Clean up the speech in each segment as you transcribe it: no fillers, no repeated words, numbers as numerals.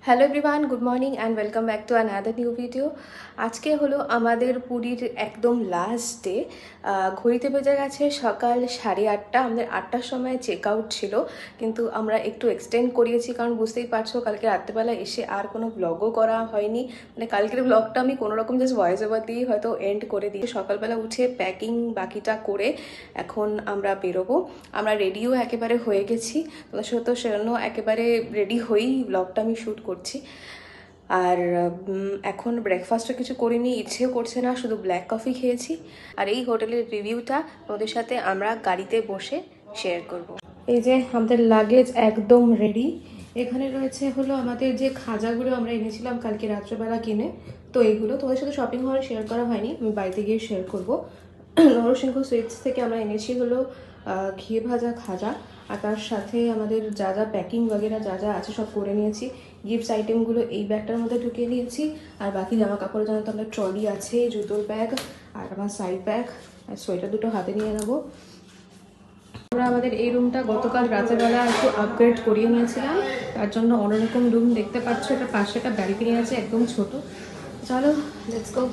Hello everyone, good morning and welcome back to another new video. আজকে হলো আমাদের পুরীর একদম লাস্ট ডে। ঘড়িতে বেজে গেছে সকাল 8:30। আমাদের 8টার সময় চেক আউট ছিল, কিন্তু আমরা একটু এক্সটেন্ড করিয়েছি কারণ বুঝতেই পারছো কালকে রাত্রেবেলা এসে আর কোনো ব্লগও করা হয়নি। মানে কালকের ব্লগটা আমি কোনোরকম জাস্ট ভয়েস ওভার দিয়েই হয়তো এন্ড করে দিই। সকালবেলা উঠে প্যাকিং বাকিটা করে এখন আমরা বেরোবো। আমরা রেডিও একেবারে হয়ে গেছি, তোমার সাথে তো সেজন্য একেবারে রেডি হয়েই ব্লগটা আমি শ্যুট করছি। আর এখন ব্রেকফাস্টও কিছু করিনি, ইচ্ছেও করছে না, শুধু ব্ল্যাক কফি খেয়েছি। আর এই হোটেলের রিভিউটা ওদের সাথে আমরা গাড়িতে বসে শেয়ার করব। এই যে আমাদের লাগেজ একদম রেডি। এখানে রয়েছে হলো আমাদের যে খাজাগুলো আমরা এনেছিলাম কালকে রাত্রেবেলা কিনে, তো এইগুলো তোমাদের সাথে শপিং হলে শেয়ার করা হয়নি, আমি বাড়িতে গিয়ে শেয়ার করবো। নরসিংহ সুইটস থেকে আমরা এনেছি হলো ঘি ভাজা খাজা, আর তার সাথে আমাদের যা যা প্যাকিং বগেরা যা যা আছে সব করে নিয়েছি। গিফটস আইটেমগুলো এই ব্যাগটার মধ্যে ঢুকিয়ে নিয়েছি, আর বাকি জামা কাপড়ের জন্য তো আমাদের ট্রলি আছে, জুতোর ব্যাগ আর আমার সাইড ব্যাগ আর সোয়েটার দুটো হাতে নিয়ে নেবো। আমরা আমাদের এই রুমটা গতকাল রাতেরবেলা একটু আপগ্রেড করিয়ে নিয়েছিলাম, তার জন্য অন্যরকম রুম দেখতে পাচ্ছ। এটা পাশে একটা ব্যালকনি আছে একদম ছোট। চলো লেটস গো।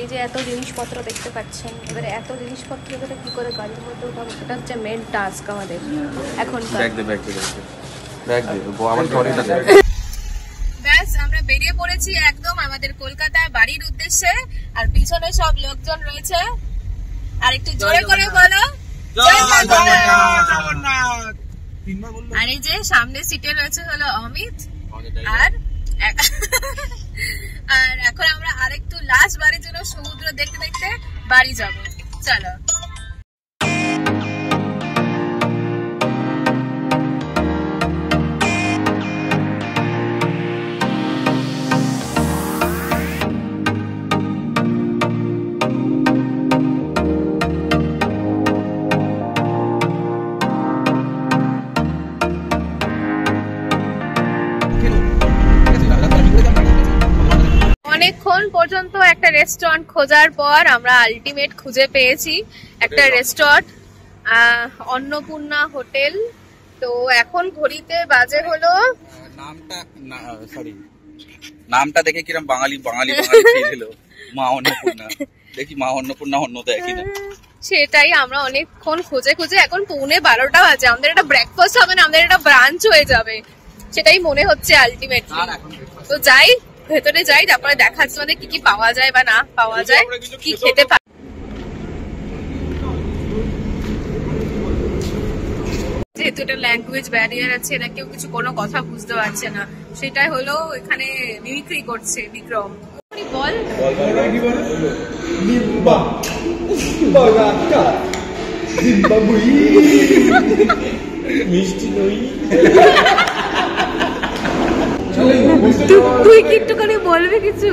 এই যে এত জিনিসপত্র দেখতে পাচ্ছেন, এবারে এত জিনিসপত্র এবারে কি করে গাড়ির মধ্যে উঠাবো, সেটা হচ্ছে মেন টাস্ক আমাদের এখন। ব্যাস আমরা বেরিয়ে পড়েছি একদম আমাদের কলকাতায় বাড়ির উদ্দেশ্যে, আর পিছনে সব লোকজন রয়েছে। আর একটু জোরে করে বলো জয় জগন্নাথ। আর এই যে সামনে সিটে রয়েছে হলো অমিত, আর এখন আমরা আরেকটু লাস্ট বারের জন্য সমুদ্র দেখতে দেখতে বাড়ি যাব। চলো। অনেকক্ষণ পর্যন্ত একটা রেস্টুরেন্ট খোঁজার পর আমরা আলটিমেট খুঁজে পেয়েছি একটা রেস্টুরেন্ট, অন্নপূর্ণা হোটেল। তো এখন ঘড়িতে বাজে হলো, নামটা দেখে কিরম বাঙালি বাঙালি বাঙালি ফিল হলো, মা অন্নপূর্ণা। দেখি মা অন্নপূর্ণা অন্ন দেয় কিনা। সেটাই আমরা অনেকক্ষণ খুঁজে খুঁজে, এখন 11:15 বাজে, আমাদের একটা ব্রেকফাস্ট হবে না, আমাদের একটা ব্রাঞ্চ হয়ে যাবে, সেটাই মনে হচ্ছে আলটিমেটলি। তো যাই, ভেতরে যাই, তারপরে দেখাচ্ছি আমাদের কি কি পাওয়া যায় বা না পাওয়া যায়, কি খেতে পারি। যেহেতু এটা ল্যাঙ্গুয়েজ ব্যারিয়ার আছে, এরা কেউ কিছু কোনো কথা বুঝতে পারছে না, সেটাই হলো এখানে মিমিক্রি করছে বিক্রম। বল তুই কি একটুখানি বলবি কিছু?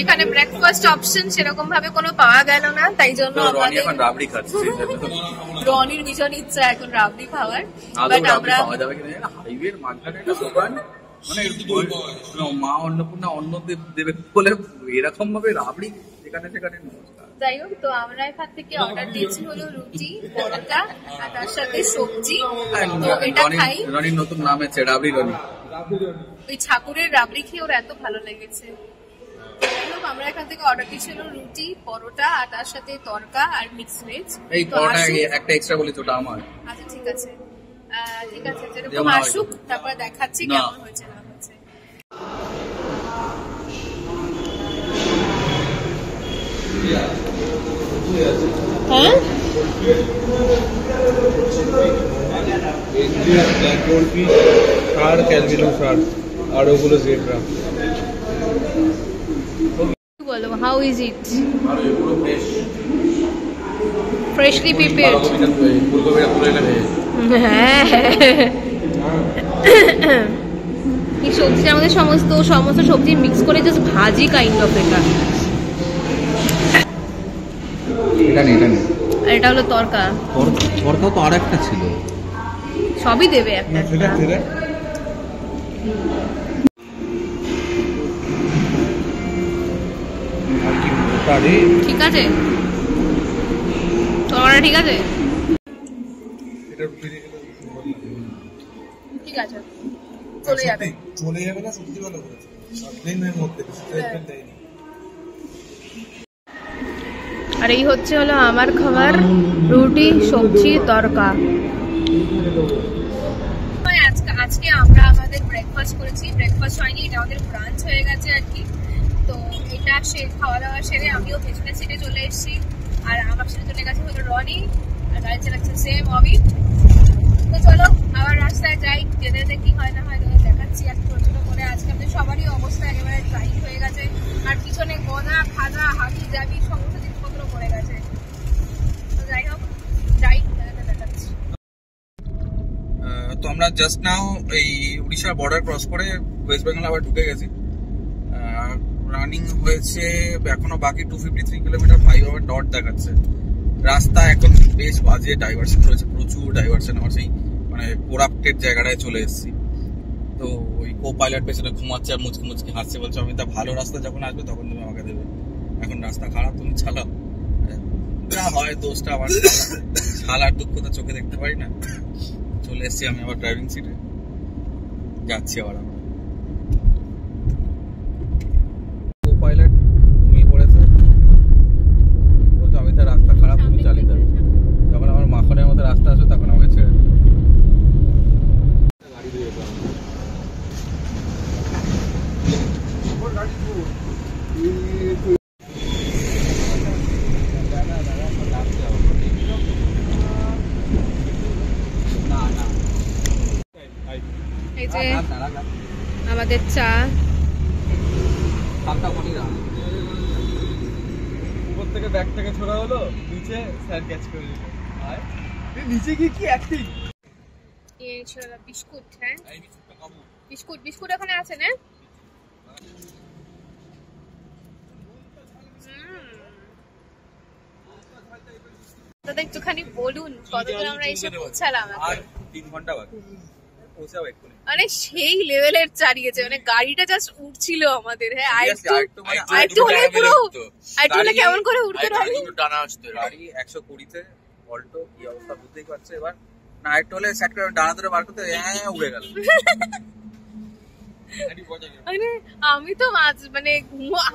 এখানে ব্রেকফাস্ট অপশন সেরকম ভাবে কোনো পাওয়া গেল না, তাই জন্য রনির ভীষণ ইচ্ছা এখন রাবড়ি খাওয়ার। বাট আমরা মা অন্নপূর্ণা অন্ন দেবে বলে এরকম ভাবে রাবড়ি সেখানে সেখানে। যাই হোক, তো আমরা এখান থেকে অর্ডার দিয়েছি হলো রুটি, পরোটা আর তার সাথে সবজি। তো এটা খাই, রনির নতুন নাম আছে রাবড়ি রনি। ওই ঠাকুরের রাবড়ি খেয়ে ওর এত ভালো লেগেছে। আমরা এখান থেকে অর্ডার দিয়েছিল রুটি, পরোটা আর তার সাথে তরকা আর মিক্স ভেজ। এই পরোটা একটা এক্সট্রা বলেছি, ওটা আমার। আচ্ছা ঠিক আছে, ঠিক আছে, যেরকম আসুক তারপরে দেখাচ্ছি কেমন হয়েছে না হয়েছে। হ্যাঁ আর ওগুলো জেব্রা। বলো, how is it? Freshly prepared. হ্যাঁ, এই সবজির আমাদের সমস্ত সবজি মিক্স করে জাস্ট ভাজি কাইন্ড অফ। এটা নেই, এটা হলো তরকা। তরকা তো আরেকটা ছিল, সবই দেবে একটা। ঠিক আছে তোমার ঠিক আছে ঠিক আছে চলে যাবে না সত্যি ভালো করেছে প্লেনের মধ্যে দেয়নি। আর এই হচ্ছে হলো আমার খাবার, রুটি সবজি তরকা। আজকে আমরা আমাদের ব্রেকফাস্ট করেছি, ব্রেকফাস্ট হয়নি, এটা আমাদের ব্রাঞ্চ হয়ে গেছে আর কি। তো এটা খাওয়া দাওয়া সেরে আমিও পেছনের সিটে চলে এসেছি, আর আমার সাথে চলে গেছে হলো রনি, আর গাড়ি চালাচ্ছে সেম অবি। তো চলো আবার রাস্তায় যাই, যেতে যেতে কি হয় না হয় তোদের দেখাচ্ছি এক ছোট ছোট করে। আজকে আমাদের সবারই অবস্থা একেবারে ড্রাই হয়ে গেছে, আর পিছনে গদা খাজা হাবি জাবি সমস্ত জিনিসপত্র পড়ে গেছে। তো যাই হোক যাই দেখাচ্ছি। তো আমরা জাস্ট নাও এই উড়িষ্যার বর্ডার ক্রস করে ওয়েস্ট বেঙ্গল আবার ঢুকে গেছি। রানিং হয়েছে এখনো বাকি 253 কিলোমিটার, 5 আওয়ার ডট দেখাচ্ছে। রাস্তা এখন বেশ বাজে, ডাইভারশন রয়েছে প্রচুর ডাইভারশন। আমার সেই মানে কোরাপ্টেড জায়গাটায় চলে এসেছি। তো ওই কো পাইলট পেছনে ঘুমাচ্ছে আর মুচকি মুচকি হাসছে, বলছে আমি তা ভালো রাস্তা যখন আসবে তখন তুমি আমাকে দেবে, এখন রাস্তা খারাপ তুমি চালাও। যা হয় দোষটা আমার, ছালার দুঃখ তো চোখে দেখতে পারি না। চলে এসেছি আমি আবার ড্রাইভিং সিটে, যাচ্ছি আবার আমরা। কো পাইলট ঘুমিয়ে পড়েছে, বলছে আমি তো রাস্তা খারাপ তুমি চালিয়ে দেবে। যখন আমার মাখনের মতো রাস্তা আসবে তখন আমাকে ছেড়ে দেবে। এই যে আমাদের চা, উপর থেকে ব্যাগ থেকে ছোড়া হলো, নিচে স্যার ক্যাচ করে দিল। নিচে গিয়ে কি অ্যাক্টিং! এই ছিল বিস্কুট। হ্যাঁ বিস্কুট, বিস্কুট ওখানে আছে না? দাদা একটুখানি বলুন কতদূর আমরা এসে পৌঁছালাম? আর 3 ঘন্টা বাকি পৌঁছাবো এক্ষুনি। মানে সেই লেভেলের চালিয়েছে, মানে গাড়িটা জাস্ট উঠছিল আমাদের। হ্যাঁ আরেকটু হলে পুরো আরেকটু হলে কেমন করে উঠতে পারি, ডানা আসতো গাড়ি 120-তে অল্টো, কি অবস্থা বুঝতেই পারছো। এবার না আরেকটু হলে সেট করে ডানা ধরে বার করতে উড়ে গেল। মানে আমি তো মানে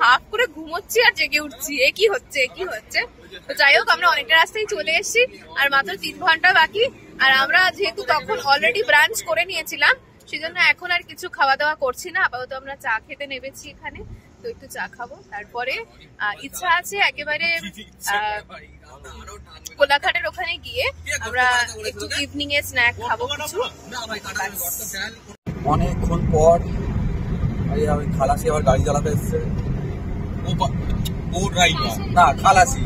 হাফ করে ঘুমোচ্ছি আর জেগে উঠছি, এ কি হচ্ছে কি হচ্ছে। তো যাই হোক আমরা অনেকটা রাস্তায় চলে এসেছি, আর মাত্র 3 ঘন্টা বাকি। আর আমরা যেহেতু তখন অলরেডি ব্রাঞ্চ করে নিয়েছিলাম, সেজন্য এখন আর কিছু খাওয়া দাওয়া করছি না। আপাতত আমরা চা খেতে নেমেছি এখানে, তো একটু চা খাবো। তারপরে ইচ্ছা আছে একেবারে কোলাঘাটের ওখানে গিয়ে আমরা একটু ইভিনিং এ স্ন্যাক খাবো কিছু। অনেকক্ষণ পর ওই খালাসি আবার গাড়ি চালাতে এসছে। না খালাসি,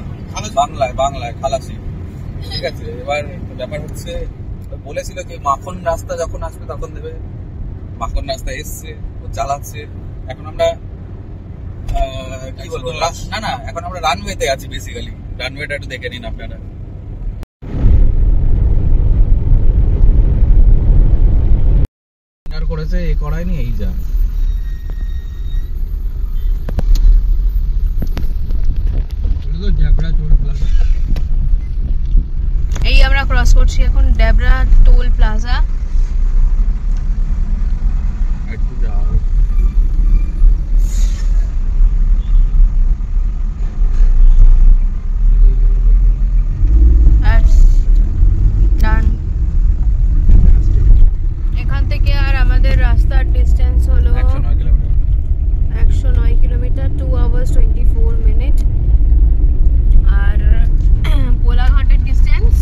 বাংলায় খালাসি, ঠিক আছে। এবার ব্যাপার হচ্ছে বলেছিল কি মাখন রাস্তা যখন আসবে তখন দেবে, মাখন রাস্তা এসছে, ও চালাচ্ছে। এখন আমরা কি বলবো, না এখন আমরা রানওয়েতে আছি। বেসিক্যালি রানওয়েটা একটু দেখে নিন আপনারা। করেছে এ করায়নি, এই যা এই আমরা ক্রস করছি এখন ডেবরা টোল প্লাজা। একটু যাও এখান থেকে আর আমাদের রাস্তার ডিস্টেন্স হলো 109 কিলোমিটার, 2 hours 24 minutes। আর কোলাঘাটের ডিস্টেন্স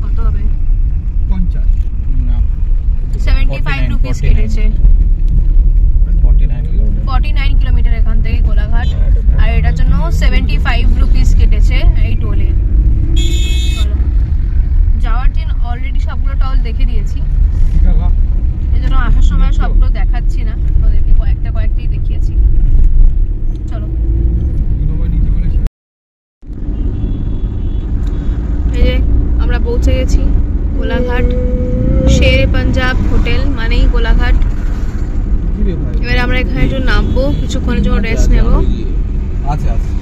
কত হবে? 75 রুপিস কেটেছে। 49 কিলোমিটার এখান থেকে কোলাঘাট, আর এটার জন্য 75 রুপিস কেটেছে এই টোলে। চলো যাওয়ার দিন অলরেডি সবগুলো টল দেখে দিয়েছি, এই জন্য আসার সময় সবগুলো দেখাচ্ছি না, ওদেরকে কয়েকটাই দেখিয়েছি। চলো এই যে আমরা পৌঁছে গেছি কোলাঘাট। শের পাঞ্জাব হোটেল মানেই কোলাঘাট। আমরা এখানে একটু নামবো, কিছুক্ষণের জন্য রেস্ট নেব। আচ্ছা আচ্ছা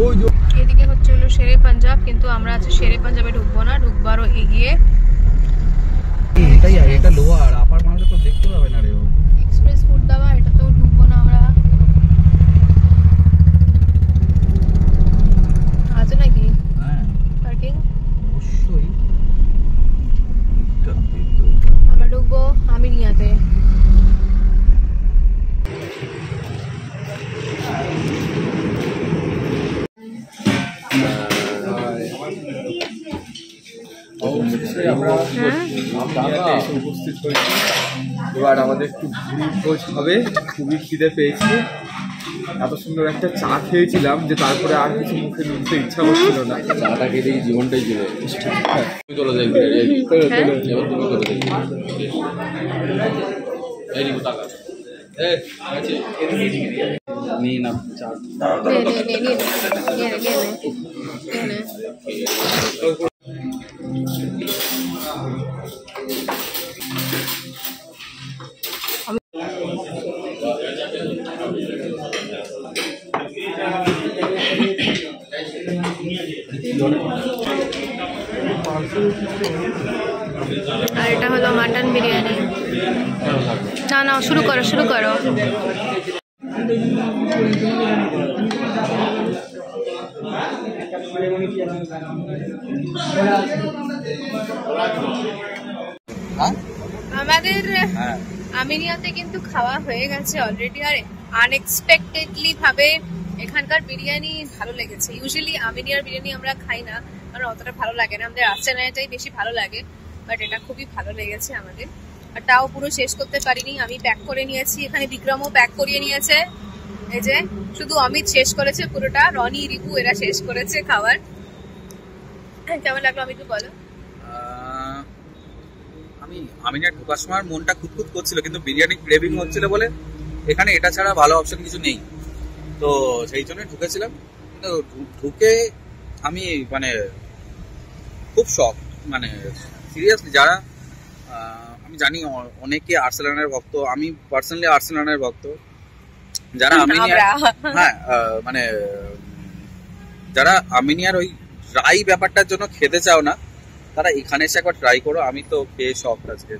ওই যে এদিকে হচ্ছে হলো শেরে পাঞ্জাব, কিন্তু আমরা আজকে শেরে পাঞ্জাবে ঢুকবো না, ঢুকবো আরো এগিয়ে। এটাই এটা লোয়ার আপার মালটা তো দেখতে পাবে না রে ও। এক্সপ্রেস ফুড দাবা, এটা তো ঢুকবো না আমরা। আছে নাকি হ্যাঁ পার্কিং? অবশ্যই। আমরা ঢুকবো আমিনিয়াতে। আমরা হ্যাঁ উপস্থিত হয়েছি। এবার আমাদের একটু ভোজ হবে, খুবই খিদে পেয়েছি। এত সুন্দর একটা চা খেয়েছিলাম যে তারপরে আর কিছু মুখে নিতে ইচ্ছা করছিল না। চাটা খেলেই জীবনটাই চলে চলে যায়। নিয়ে না চা আর এটা হলো মাটন বিরিয়ানি। না না, শুরু করো শুরু করো। আমাদের আমিনিয়াতে কিন্তু খাওয়া হয়ে গেছে অলরেডি, আর আনএক্সপেক্টেডলি ভাবে এখানকার বিরিয়ানি ভালো লেগেছে। ইউজুয়ালি আমিনিয়ার বিরিয়ানি আমরা খাই না, কারণ অতটা ভালো লাগে না, আমাদের আর্সেনালটাই বেশি ভালো লাগে। বাট এটা খুবই ভালো লেগেছে আমাদের, আর তাও পুরো শেষ করতে পারিনি। আমি প্যাক করে নিয়েছি, এখানে বিক্রমও প্যাক করিয়ে নিয়েছে। এই যে শুধু অমিত শেষ করেছে পুরোটা, রনি রিপু এরা শেষ করেছে খাবার। কেমন লাগলো অমিত বলো? আমি আমিনিয়া ঢোকার সময় মনটা খুঁতখুত করছিল, কিন্তু বিরিয়ানি ক্রেভিং হচ্ছিল বলে এখানে এটা ছাড়া ভালো অপশন কিছু নেই, তো সেই জন্য ঢুকেছিলাম। কিন্তু ঢুকে আমি মানে খুব শক, মানে সিরিয়াসলি। যারা আমি জানি অনেকে আর্সেনালের ভক্ত, আমি পার্সোনালি আর্সেনালের ভক্ত। যারা আমিনিয়ার হ্যাঁ মানে যারা আমিনিয়ার ওই ড্রাই ব্যাপারটার জন্য খেতে চাও না, তারা এখানে এসে একবার ট্রাই করো। আমি তো খেয়ে শক আজকে।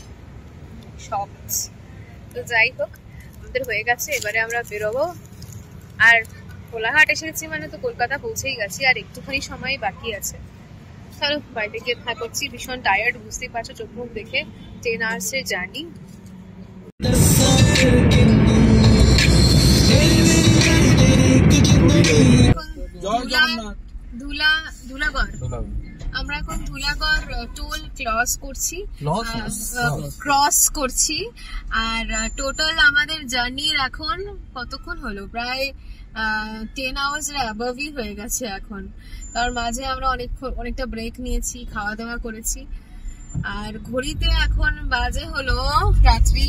তো যাই হোক, আমাদের হয়ে গেছে, এবারে আমরা বেরোবো। আর কোলাঘাট এসেছি মানে তো কলকাতা পৌঁছেই গেছি, আর একটুখানি সময় বাকি আছে। চলো বাইরে গিয়ে দেখা করছি। ভীষণ টায়ার্ড, বুঝতেই পারছো চোখ মুখ দেখে। 10 hours এর জার্নি। আমরা এখন ধুলাগড় টোল ক্রস করছি। আর টোটাল আমাদের জার্নির এখন কতক্ষণ হলো? প্রায় 10 hours এর অ্যাবভই হয়ে গেছে এখন। তার মাঝে আমরা অনেকটা ব্রেক নিয়েছি, খাওয়া দাওয়া করেছি। আর ঘড়িতে এখন বাজে হলো রাত্রি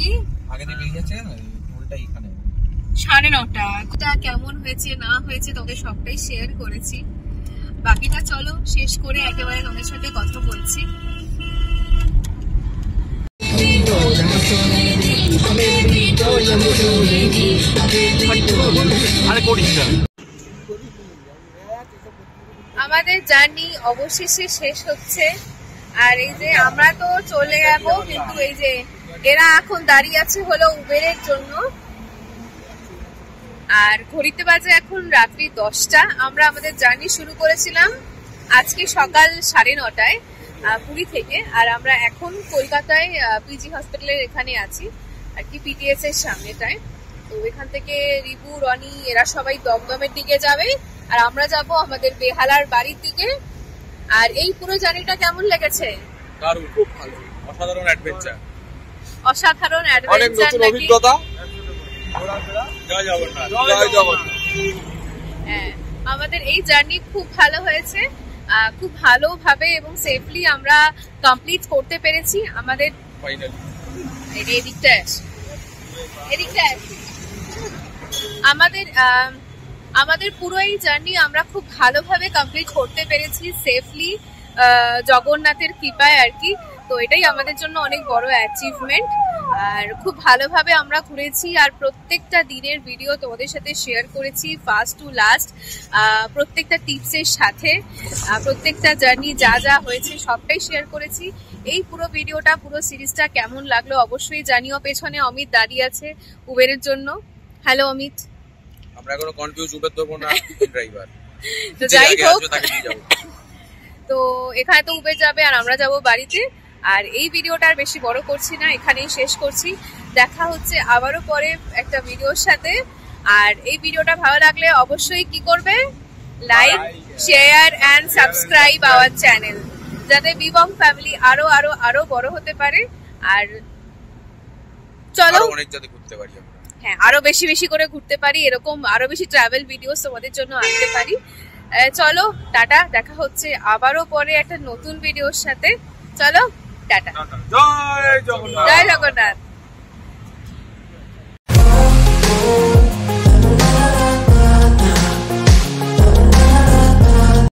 9:30। কেমন হয়েছে না হয়েছে তোদের সবটাই শেয়ার করেছি। বাকিটা চলো শেষ করে একেবারে তোমাদের সাথে কথা বলছি। আমাদের জার্নি অবশেষে শেষ হচ্ছে। আর এই যে আমরা তো চলে যাব, কিন্তু এই যে এরা এখন দাঁড়িয়ে আছে হলো উবেরের জন্য। আর ঘড়িতে বাজে এখন রাত্রি 10টা। আমরা আমাদের জার্নি শুরু করেছিলাম আজকে সকাল 9:30টায় পুরী থেকে। আর আমরা এখন কলকাতায় পিজি হসপিটালের এখানে আছি আর কি, পিটিএস এর সামনেটায়। তো এখান থেকে রিপু, রনি এরা সবাই দমদমের দিকে যাবে, আর আমরা যাব আমাদের বেহালার বাড়ির দিকে। আর এই পুরো জার্নিটা কেমন লেগেছে? দারুণ, খুব ভালো, অসাধারণ অ্যাডভেঞ্চার। অসাধারণ অ্যাডভেঞ্চার, অভিজ্ঞতা। জয় জগন্নাথ, জয় জগন্নাথ। হ্যাঁ, আমাদের এই জার্নি খুব ভালো হয়েছে, খুব ভালোভাবে এবং সেফলি আমরা কমপ্লিট করতে পেরেছি। আমাদের আমাদের পুরো এই জার্নি আমরা খুব ভালোভাবে কমপ্লিট করতে পেরেছি সেফলি, জগন্নাথের কৃপায় আর কি। তো এটাই আমাদের জন্য অনেক বড় অ্যাচিভমেন্ট। আর খুব ভালোভাবে আমরা ঘুরেছি আর প্রত্যেকটা দিনের ভিডিও তোমাদের সাথে শেয়ার করেছি ফার্স্ট টু লাস্ট, প্রত্যেকটা টিপসের সাথে প্রত্যেকটা জার্নি যা যা হয়েছে সবটাই শেয়ার করেছি। এই পুরো ভিডিওটা পুরো সিরিজটা কেমন লাগলো অবশ্যই জানিও। পেছনে অমিত দাঁড়িয়ে আছে উবেরের জন্য। হ্যালো অমিত। আমরা এখনো কনফিউজ উবের দেবো না ড্রাইভার, তো যাই হোক, তো এখানে তো উবের যাবে আর আমরা যাব বাড়িতে। আর এই ভিডিওটা আর বেশি বড় করছি না, এখানেই শেষ করছি। দেখা হচ্ছে আবারও পরে একটা ভিডিওর সাথে। আর এই ভিডিওটা ভালো লাগলে অবশ্যই কি করবে, like share and subscribe our channel, যাতে বিবং ফ্যামিলি আরো আরো আরো বড় হতে পারে। আর চলো অনেক যাতে ঘুরতে পারি, হ্যাঁ আরো বেশি বেশি করে ঘুরতে পারি, এরকম আরো বেশি ট্রাভেল ভিডিও তোমাদের জন্য আনতে পারি। চলো টাটা, দেখা হচ্ছে আবারও পরে একটা নতুন ভিডিওর সাথে। চলো টাটা, জয় জগন্নাথ। জয় জগন্নাথ।